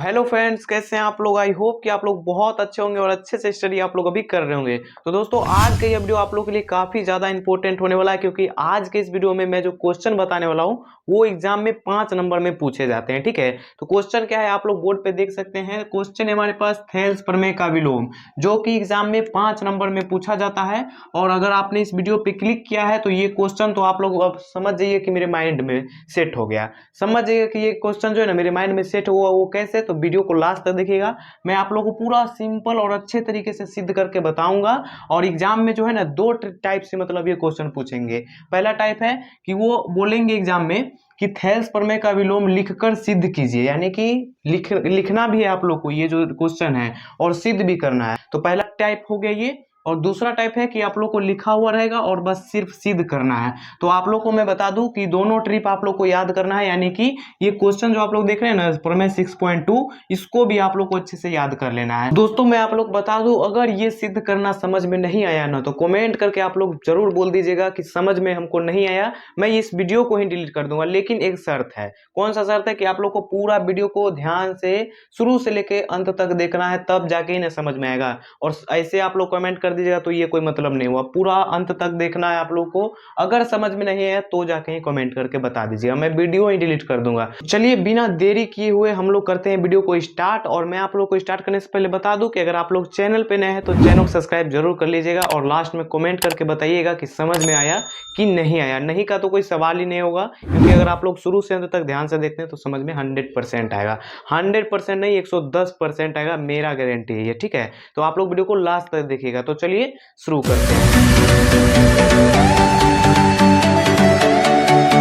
Hello friends, कैसे हैं आप लोग। आई होप कि आप लोग बहुत अच्छे होंगे और अच्छे से स्टडी आप लोग अभी कर रहे होंगे। तो दोस्तों, आज का ये वीडियो आप लोगों के लिए काफी ज्यादा इंपॉर्टेंट होने वाला है, क्योंकि आज के इस वीडियो में मैं जो क्वेश्चन बताने वाला हूँ वो एग्जाम में 5 नंबर में पूछे जाते हैं। ठीक है, तो क्वेश्चन क्या है आप लोग बोर्ड पे देख सकते हैं। क्वेश्चन है हमारे पास थेल्स प्रमेय का विलोम, जो कि एग्जाम में 5 नंबर में पूछा जाता है। और अगर आपने इस वीडियो पे क्लिक किया है तो ये क्वेश्चन तो आप लोग अब समझ जाइए कि मेरे माइंड में सेट हो गया। समझ जाइए कि ये क्वेश्चन जो है ना मेरे माइंड में सेट हुआ, वो कैसे, तो वीडियो को लास्ट तक देखिएगा। मैं आप लोगों को पूरा सिंपल और अच्छे तरीके से सिद्ध करके बताऊंगा। और एग्जाम में जो है ना दो टाइप से मतलब ये क्वेश्चन पूछेंगे। पहला टाइप है कि वो बोलेंगे एग्जाम में कि थेल्स प्रमेय का विलोम लिखकर सिद्ध कीजिए, यानी कि लिखना भी है आप लोग को ये जो क्वेश्चन है और सिद्ध भी करना है। तो पहला टाइप हो गया ये। और दूसरा टाइप है कि आप लोग को लिखा हुआ रहेगा और बस सिर्फ सिद्ध करना है। तो आप लोग को मैं बता दूं कि दोनों ट्रिप आप लोग को याद करना है, यानी कि ये क्वेश्चन जो आप लोग देख रहे हैं ना प्रमेय 6.2, इसको भी आप लोग को अच्छे से याद कर लेना है। दोस्तों, मैं आप लोग बता दूं, अगर ये सिद्ध करना समझ में नहीं आया ना तो कमेंट करके आप लोग जरूर बोल दीजिएगा कि समझ में हमको नहीं आया, मैं इस वीडियो को ही डिलीट कर दूंगा। लेकिन एक शर्त है। कौन सा शर्त है? कि आप लोग को पूरा वीडियो को ध्यान से शुरू से लेके अंत तक देखना है, तब जाके ही ना समझ में आएगा। और ऐसे आप लोग कमेंट कर दीजिएगा तो ये कोई मतलब नहीं हुआ। पूरा अंत तक देखना है आप लोग को। अगर समझ में नहीं है तो जाके ही कमेंट करके बता दीजिएगा, मैं वीडियो ही डिलीट कर दूंगा। चलिए बिना देरी किए हुए हम लोग करते हैं वीडियो को स्टार्ट। और मैं आप लोग को स्टार्ट करने से पहले बता दूं कि अगर आप लोग चैनल पे नए हैं तो चैनल को सब्सक्राइब जरूर कर लीजिएगा और लास्ट में कमेंट करके बताइएगा कि समझ में आया कि नहीं आया। नहीं का तो कोई सवाल ही नहीं होगा, क्योंकि अगर आप लोग शुरू से अंत तक ध्यान से देखते हैं तो समझ में 100% आएगा। 100% नहीं, 110% आएगा, मेरा गारंटी है ये। ठीक है, तो आप लोग वीडियो को लास्ट तक देखिएगा। तो चलिए शुरू करते हैं।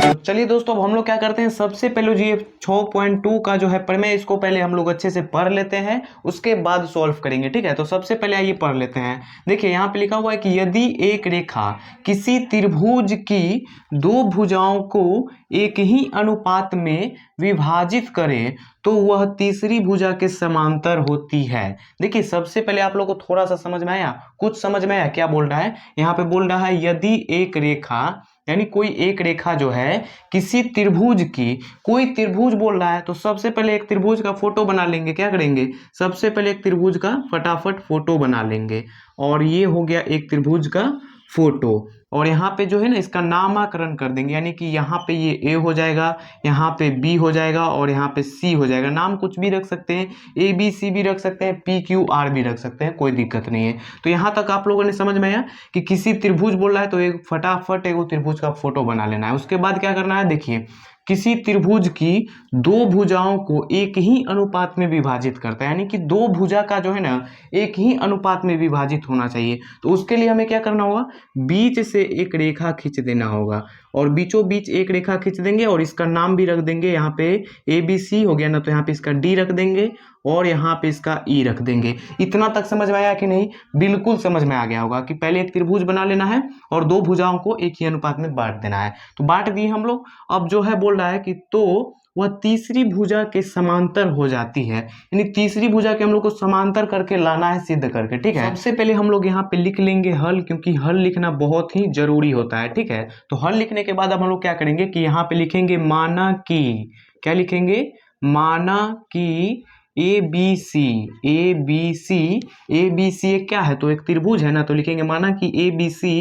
तो चलिए दोस्तों, अब हम लोग क्या करते हैं, सबसे पहले जो ये 6.2 का जो है प्रमेय, इसको पहले हम लोग अच्छे से पढ़ लेते हैं, उसके बाद सॉल्व करेंगे। ठीक है, तो सबसे पहले आइए पढ़ लेते हैं। देखिए यहाँ पे लिखा हुआ है कि यदि एक रेखा किसी त्रिभुज की दो भुजाओं को एक ही अनुपात में विभाजित करे तो वह तीसरी भुजा के समांतर होती है। देखिए सबसे पहले आप लोग को थोड़ा सा समझ में आया, कुछ समझ में आया। क्या बोल रहा है यहाँ पे? बोल रहा है यदि एक रेखा, यानी कोई एक रेखा जो है किसी त्रिभुज की, कोई त्रिभुज बोल रहा है, तो सबसे पहले एक त्रिभुज का फोटो बना लेंगे। क्या करेंगे? सबसे पहले एक त्रिभुज का फटाफट फोटो बना लेंगे। और ये हो गया एक त्रिभुज का फोटो। और यहाँ पे जो है ना इसका नामकरण कर देंगे, यानी कि यहाँ पे ये ए हो जाएगा, यहाँ पे बी हो जाएगा और यहाँ पे सी हो जाएगा। नाम कुछ भी रख सकते हैं, ए बी सी भी रख सकते हैं, पी क्यू आर भी रख सकते हैं, कोई दिक्कत नहीं है। तो यहाँ तक आप लोगों ने समझ में आया कि किसी त्रिभुज बोल रहा है तो एक फटाफट एक त्रिभुज का फोटो बना लेना है। उसके बाद क्या करना है, देखिए किसी त्रिभुज की दो भुजाओं को एक ही अनुपात में विभाजित करता है, यानी कि दो भुजा का जो है ना एक ही अनुपात में विभाजित होना चाहिए। तो उसके लिए हमें क्या करना होगा, बीच से एक रेखा खींच देना होगा। और बीचों बीच एक रेखा खींच देंगे और इसका नाम भी रख देंगे। यहाँ पे ए बी सी हो गया ना, तो यहाँ पे इसका डी रख देंगे और यहाँ पे इसका ई रख देंगे। इतना तक समझ में आया कि नहीं? बिल्कुल समझ में आ गया होगा कि पहले एक त्रिभुज बना लेना है और दो भुजाओं को एक ही अनुपात में बांट देना है। तो बांट दिए हम लोग। अब जो है बोल रहा है कि तो वह तीसरी भुजा के समांतर हो जाती है, यानी तीसरी भुजा के हम लोग को समांतर करके लाना है, सिद्ध करके। ठीक है, सबसे पहले हम लोग यहाँ पे लिख लेंगे हल, क्योंकि हल लिखना बहुत ही जरूरी होता है। ठीक है, तो हल लिखने के बाद अब हम लोग क्या करेंगे कि यहाँ पे लिखेंगे माना कि, क्या लिखेंगे? माना कि A B C, A B C, A B C एक क्या है, तो एक त्रिभुज है ना, तो लिखेंगे माना कि ए बी सी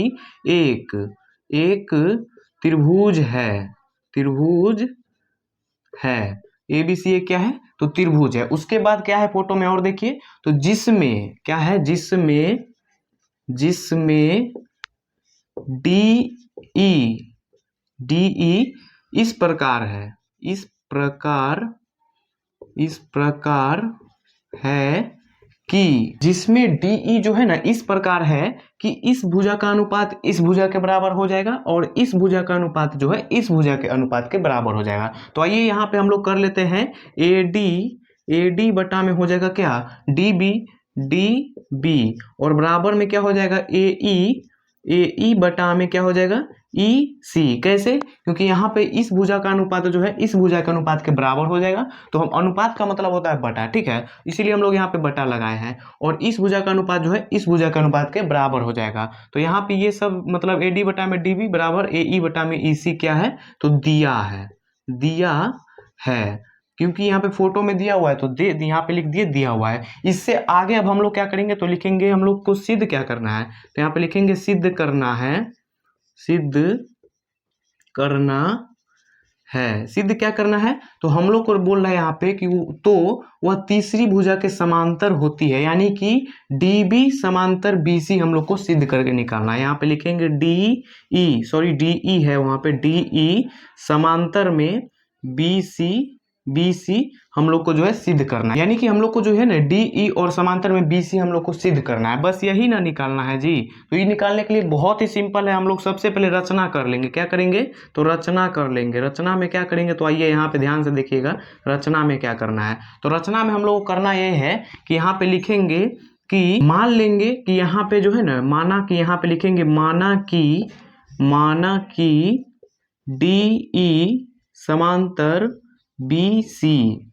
एक एक त्रिभुज है, त्रिभुज है। ए बी सी एक क्या है, तो त्रिभुज है। उसके बाद क्या है फोटो में और देखिए, तो जिसमें क्या है, जिसमें जिसमें डी ई, डी ई इस प्रकार है, इस प्रकार, इस प्रकार है कि, जिसमें डी जो है ना इस प्रकार है कि इस भुजा का अनुपात इस भुजा के बराबर हो जाएगा और इस भुजा का अनुपात जो है इस भुजा के अनुपात के बराबर हो जाएगा। तो आइए यहाँ पे हम लोग कर लेते हैं ए डी बटा में हो जाएगा क्या, डी बी और बराबर में क्या हो जाएगा, ए ई बटा में क्या हो जाएगा, ई सी। कैसे? क्योंकि यहाँ पे इस भुजा का अनुपात जो है इस भुजा के अनुपात के बराबर हो जाएगा। तो हम अनुपात का मतलब होता है बटा, ठीक है, इसीलिए हम लोग यहाँ पे बटा लगाए हैं। और इस भुजा का अनुपात जो है इस भुजा के अनुपात के बराबर हो जाएगा। तो यहाँ पे ये सब मतलब ए डी बटा में डी बी बराबर ए ई बटा में ई सी क्या है, तो दिया है, दिया है। क्योंकि यहाँ पे फोटो में दिया हुआ है तो दे यहाँ पे लिख दिए दिया हुआ है। इससे आगे अब हम लोग क्या करेंगे तो लिखेंगे हम लोग को सिद्ध क्या करना है, तो यहाँ पे लिखेंगे सिद्ध करना है, सिद्ध करना है। सिद्ध क्या करना है तो हम लोग को बोल रहा है यहाँ पे कि तो वह तीसरी भुजा के समांतर होती है, यानी कि DB समांतर BC हम लोग को सिद्ध करके निकालना है। यहाँ पे लिखेंगे DE है वहां पे DE समांतर में BC हम लोग को जो है सिद्ध करना है, यानी कि हम लोग को जो है ना DE और समांतर में BC हम लोग को सिद्ध करना है, बस यही ना निकालना है जी। तो ये निकालने के लिए बहुत ही सिंपल है, हम लोग सबसे पहले रचना कर लेंगे। क्या करेंगे तो रचना कर लेंगे। रचना में क्या करेंगे तो आइए यहाँ पे ध्यान से देखिएगा रचना में क्या करना है। तो रचना में हम लोग को करना ये है कि यहाँ पे लिखेंगे कि मान लेंगे कि यहाँ पे जो है ना माना कि यहाँ पे लिखेंगे माना कि DE समांतर BC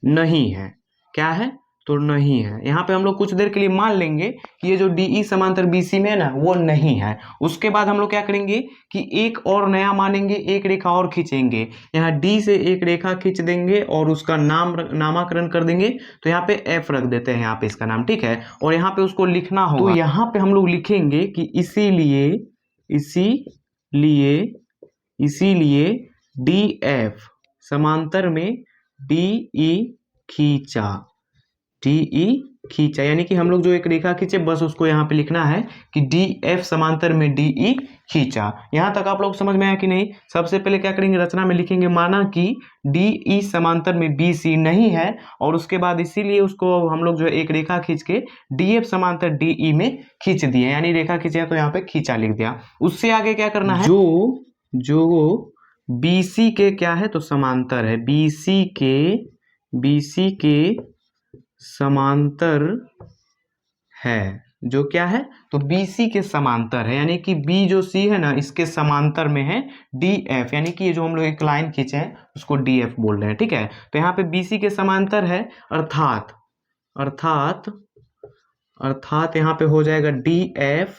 नहीं है। क्या है तो नहीं है। यहाँ पे हम लोग कुछ देर के लिए मान लेंगे कि ये जो DE समांतर BC में है ना वो नहीं है। उसके बाद हम लोग क्या करेंगे कि एक और नया मानेंगे, एक रेखा और खींचेंगे। यहाँ D से एक रेखा खींच देंगे और उसका नामकरण कर देंगे। तो यहाँ पे F रख देते हैं यहाँ पे इसका नाम, ठीक है। और यहाँ पे उसको लिखना होगा। तो यहाँ पे हम लोग लिखेंगे कि इसीलिए DF समांतर में DE खींचा, यानी कि हम लोग जो एक रेखा खींचे बस उसको यहाँ पे लिखना है कि DF समांतर में DE खींचा। यहाँ तक आप लोग समझ में आया कि नहीं। सबसे पहले क्या करेंगे रचना में लिखेंगे माना कि DE समांतर में BC नहीं है, और उसके बाद इसीलिए उसको हम लोग जो एक रेखा खींच के DF समांतर DE में खींच दिए, यानी रेखा खींचे तो यहाँ पे खींचा लिख दिया। उससे आगे क्या करना है जो BC के क्या है तो समांतर है, BC के समांतर है। जो क्या है तो BC के समांतर है, यानी कि B जो C है ना इसके समांतर में है DF, यानी कि ये जो हम लोग एक लाइन खींचे हैं उसको DF बोल रहे हैं, ठीक है। तो यहाँ पे BC के समांतर है, अर्थात यहाँ पे हो जाएगा DF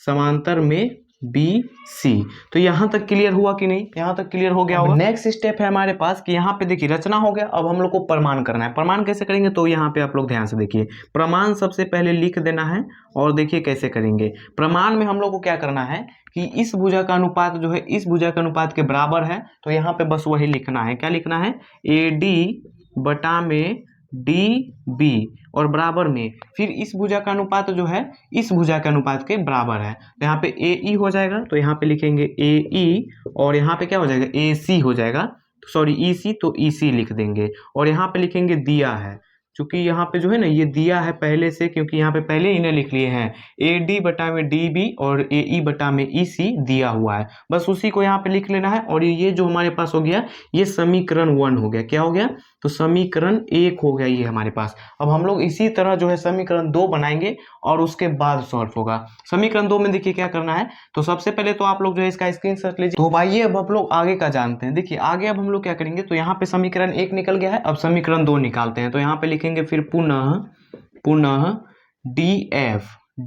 समांतर में BC। तो यहाँ तक क्लियर हुआ कि नहीं। यहाँ तक क्लियर हो गया होगा। नेक्स्ट स्टेप है हमारे पास कि यहाँ पे देखिए रचना हो गया, अब हम लोग को प्रमाण करना है। प्रमाण कैसे करेंगे तो यहाँ पे आप लोग ध्यान से देखिए, प्रमाण सबसे पहले लिख देना है और देखिए कैसे करेंगे। प्रमाण में हम लोग को क्या करना है कि इस भुजा का अनुपात जो है इस भुजा के अनुपात के बराबर है, तो यहाँ पे बस वही लिखना है। क्या लिखना है AD बटा में DB और बराबर में फिर इस भुजा का अनुपात जो है इस भुजा के अनुपात के बराबर है। तो यहाँ पे AE हो जाएगा, तो यहाँ पे लिखेंगे AE और यहाँ पे क्या हो जाएगा AC हो जाएगा, सॉरी EC, तो EC लिख देंगे। और यहाँ पे लिखेंगे दिया है, चूंकि यहाँ पे जो है ना ये दिया है पहले से, क्योंकि यहाँ पे पहले इन्हें लिख लिए हैं AD बटा में DB और AE बटा में EC दिया हुआ है, बस उसी को यहाँ पे लिख लेना है। और ये जो हमारे पास हो गया ये समीकरण 1 हो गया। क्या हो गया तो समीकरण 1 हो गया ये हमारे पास। अब हम लोग इसी तरह जो है समीकरण 2 बनाएंगे और उसके बाद सॉल्व होगा। समीकरण 2 में देखिए क्या करना है, तो सबसे पहले तो आप लोग जो है इसका स्क्रीनशॉट लीजिए। तो भाई अब आप लोग आगे का जानते हैं। देखिए आगे अब हम लोग क्या करेंगे, तो यहाँ पे समीकरण 1 निकल गया है, अब समीकरण 2 निकालते हैं। तो यहाँ पे लिखेंगे फिर पुनः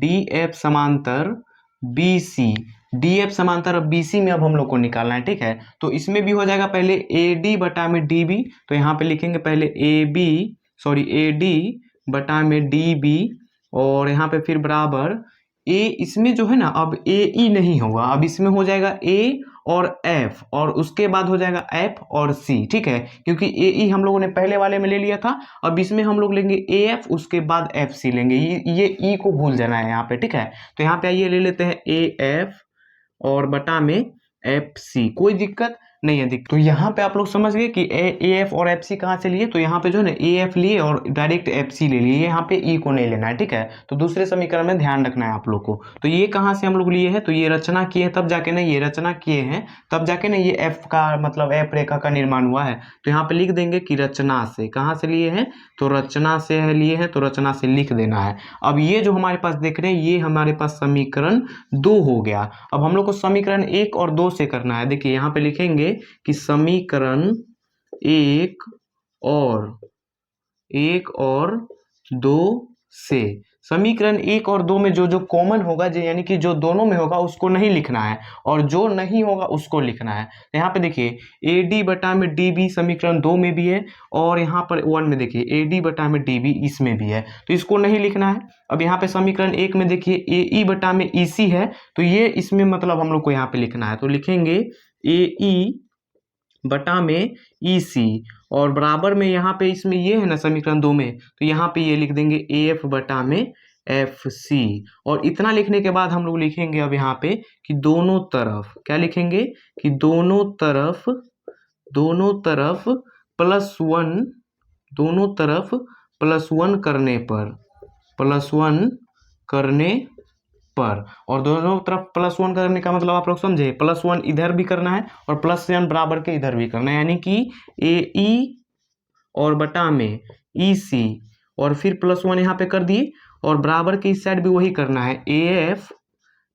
DF समांतर BC, DF समांतर अब BC में अब हम लोग को निकालना है, ठीक है। तो इसमें भी हो जाएगा पहले AD बटा में DB, तो यहाँ पे लिखेंगे पहले AD बटा में DB और यहाँ पे फिर बराबर A, इसमें जो है ना अब AE नहीं होगा, अब इसमें हो जाएगा A और F और उसके बाद हो जाएगा F और C, ठीक है। क्योंकि AE हम लोगों ने पहले वाले में ले लिया था, अब इसमें हम लोग लेंगे AF उसके बाद FC लेंगे। ये E को भूल जाना है यहाँ पे, ठीक है। तो यहाँ पे आइए ले लेते हैं AF और बटा में FC, कोई दिक्कत नहीं है। तो यहाँ पे आप लोग समझ गए कि AF और FC कहाँ से लिए, तो यहाँ पे जो है ना AF लिए और डायरेक्ट FC ले लिए, यहाँ पे E को नहीं लेना है, ठीक है। तो दूसरे समीकरण में ध्यान रखना है आप लोग को। तो ये कहाँ से हम लोग लिए हैं, तो ये रचना किए हैं तब जाके ना, ये रचना किए हैं तब जाके ना ये F का मतलब F रेखा का निर्माण हुआ है। तो यहाँ पे लिख देंगे कि रचना से, कहाँ से लिए हैं तो रचना से लिए हैं, तो रचना से लिख देना है। अब ये जो हमारे पास देख रहे हैं ये हमारे पास समीकरण 2 हो गया। अब हम लोग को समीकरण 1 और 2 से करना है। देखिए यहाँ पे लिखेंगे कि समीकरण 1 और 2 से, समीकरण 1 और 2 में जो जो कॉमन होगा, जो यानी कि जो दोनों में होगा उसको नहीं लिखना है, और जो नहीं होगा उसको लिखना है। तो यहाँ पे देखिए AD बटा में DB समीकरण 2 में भी है, और यहाँ पर 1 में देखिए AD बटा में DB इसमें भी है, तो इसको नहीं लिखना है। अब यहाँ पे समीकरण 1 में देखिए AE बटा में EC है, तो ये इसमें मतलब हम लोग को यहाँ पे लिखना है, तो लिखेंगे AE बटा में EC, और बराबर में यहाँ पे इसमें ये है ना समीकरण 2 में, तो यहाँ पे ये लिख देंगे AF बटा में FC। और इतना लिखने के बाद हम लोग लिखेंगे अब यहाँ पे कि दोनों तरफ क्या लिखेंगे कि दोनों तरफ +1, दोनों तरफ +1 करने पर, और दोनों तरफ +1 करने का मतलब आप लोग समझे, +1 इधर भी करना है और +1 बराबर के इधर भी करना है, यानी कि AE और बटा में EC, और फिर +1 यहाँ पे कर दिए, और बराबर के इस साइड भी वही करना है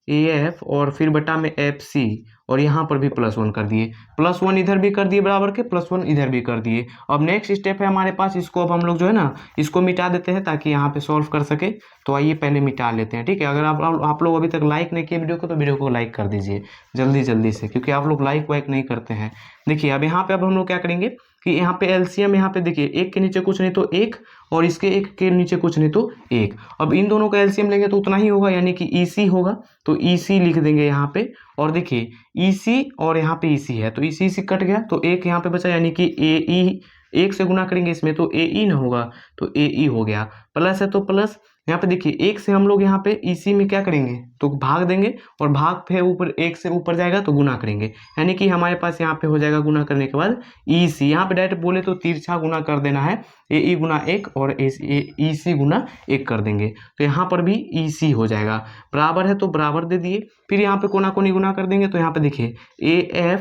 AF और फिर बटा में FC, और यहाँ पर भी +1 कर दिए, +1 इधर भी कर दिए बराबर के, +1 इधर भी कर दिए। अब नेक्स्ट स्टेप है हमारे पास, इसको अब हम लोग जो है ना इसको मिटा देते हैं ताकि यहाँ पे सॉल्व कर सके। तो आइए पहले मिटा लेते हैं, ठीक है। अगर आप लोग अभी तक लाइक नहीं किए वीडियो को, तो वीडियो को लाइक कर दीजिए जल्दी से, क्योंकि आप लोग लाइक वाइक नहीं करते हैं। देखिए अब यहाँ पे अब हम लोग क्या करेंगे कि यहाँ पे एलसीएम, यहाँ पे देखिए 1 के नीचे कुछ नहीं तो 1, और इसके 1 के नीचे कुछ नहीं तो 1। अब इन दोनों का एलसीएम लेंगे तो उतना ही होगा, यानी कि EC होगा, तो EC लिख देंगे यहाँ पे। और देखिए EC और यहाँ पे EC है, तो EC कट गया, तो 1 यहाँ पे बचा, यानी कि AE 1 से गुना करेंगे इसमें तो AE ना होगा, तो AE हो गया। प्लस है तो प्लस, यहाँ पे देखिए 1 से हम लोग यहाँ पे EC में क्या करेंगे तो भाग देंगे, और भाग पे ऊपर 1 से ऊपर जाएगा तो गुना करेंगे, यानी कि हमारे पास यहाँ पे हो जाएगा गुना करने के बाद EC। यहाँ पे डायरेक्ट बोले तो तिरछा गुना कर देना है, AE गुना 1 और EC गुना 1 कर देंगे, तो यहाँ पर भी EC हो जाएगा। बराबर है तो बराबर दे दिए, फिर यहाँ पे कोना कोनी गुना कर देंगे, तो यहाँ पे देखिए AF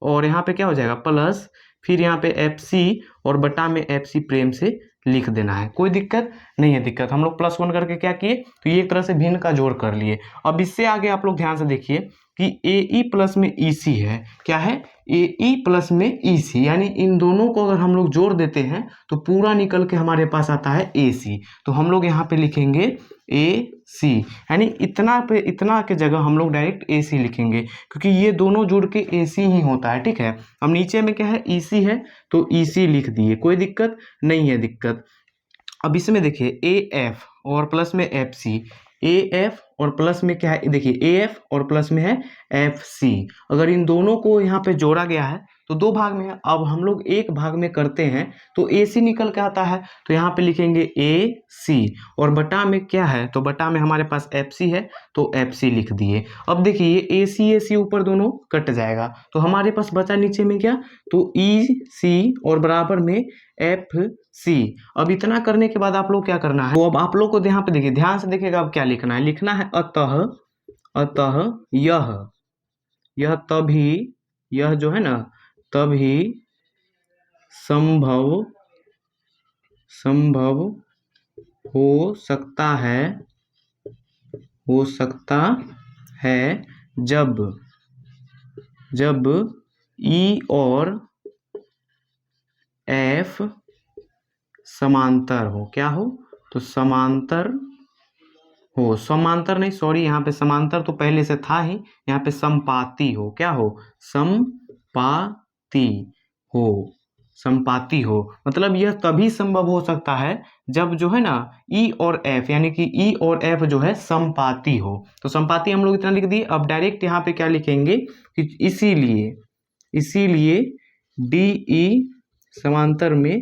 और यहाँ पे क्या हो जाएगा प्लस, फिर यहाँ पे FC और बटा में FC प्रेम से लिख देना है। कोई दिक्कत नहीं है। दिक्कत हम लोग +1 करके क्या किए, तो ये एक तरह से भिन्न का जोड़ कर लिए। अब इससे आगे आप लोग ध्यान से देखिए कि AE प्लस में EC है, क्या है AE प्लस में EC, यानी इन दोनों को अगर हम लोग जोड़ देते हैं तो पूरा निकल के हमारे पास आता है AC। तो हम लोग यहाँ पे लिखेंगे AC, यानी इतना के जगह हम लोग डायरेक्ट AC लिखेंगे, क्योंकि ये दोनों जुड़ के AC ही होता है, ठीक है। अब नीचे में क्या है EC है, तो EC लिख दिए, कोई दिक्कत नहीं है। दिक्कत अब इसमें देखिए AF और प्लस में FC, AF और प्लस में क्या है देखिए AF और प्लस में है FC। अगर इन दोनों को यहाँ पे जोड़ा गया है तो 2 भाग में है, अब हम लोग 1 भाग में करते हैं तो AC निकल के आता है, तो यहाँ पे लिखेंगे AC, और बटा में क्या है तो बटा में हमारे पास FC है, तो FC लिख दिए। अब देखिए AC ऊपर दोनों कट जाएगा, तो हमारे पास बचा नीचे में क्या तो EC और बराबर में FC। अब इतना करने के बाद आप लोग क्या करना है, तो अब आप लोग को यहाँ पे देखिए ध्यान से देखिएगा, अब क्या लिखना है, लिखना है अतः यह तभी, यह जो है ना तभी संभव हो सकता है जब E और F समांतर हो। क्या हो तो समांतर हो, समांतर नहीं सॉरी, यहाँ पे समांतर तो पहले से था ही, यहाँ पे समपाती हो। क्या हो संपाति हो, मतलब यह तभी संभव हो सकता है जब जो है ना E और F, यानी कि E और F जो है संपाती हो। तो संपाती हम लोग इतना लिख दिए। अब डायरेक्ट यहाँ पे क्या लिखेंगे कि इसीलिए DE समांतर में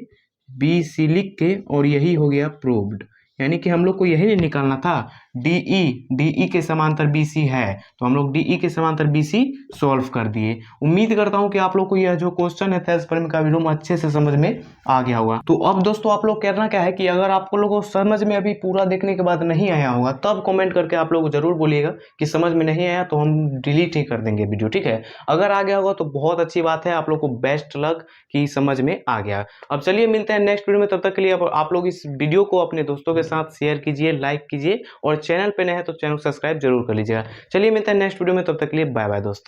BC लिख के, और यही हो गया प्रूव्ड, यानी कि हम लोग को यही नहीं निकालना था, DE के समांतर BC है, तो हम लोग DE के समांतर BC सॉल्व कर दिए। उम्मीद करता हूं कि आप लोग को यह जो क्वेश्चन है थेल्स प्रमेय का विलोम अच्छे से समझ में आ गया होगा। तो अब दोस्तों आप लोग करना क्या है कि अगर आप लोगों को समझ में अभी पूरा देखने के बाद नहीं आया होगा, तब कमेंट करके आप लोग जरूर बोलिएगा कि समझ में नहीं आया, तो हम डिलीट ही कर देंगे वीडियो, ठीक है। अगर आ गया होगा तो बहुत अच्छी बात है, आप लोग को बेस्ट लक कि समझ में आ गया। अब चलिए मिलते हैं नेक्स्ट वीडियो में, तब तक के लिए आप लोग इस वीडियो को अपने दोस्तों के साथ शेयर कीजिए, लाइक कीजिए, और चैनल पे नए हैं तो चैनल को सब्सक्राइब जरूर कर लीजिएगा। चलिए मिलते हैं नेक्स्ट वीडियो में, तब तक के लिए बाय बाय दोस्तों।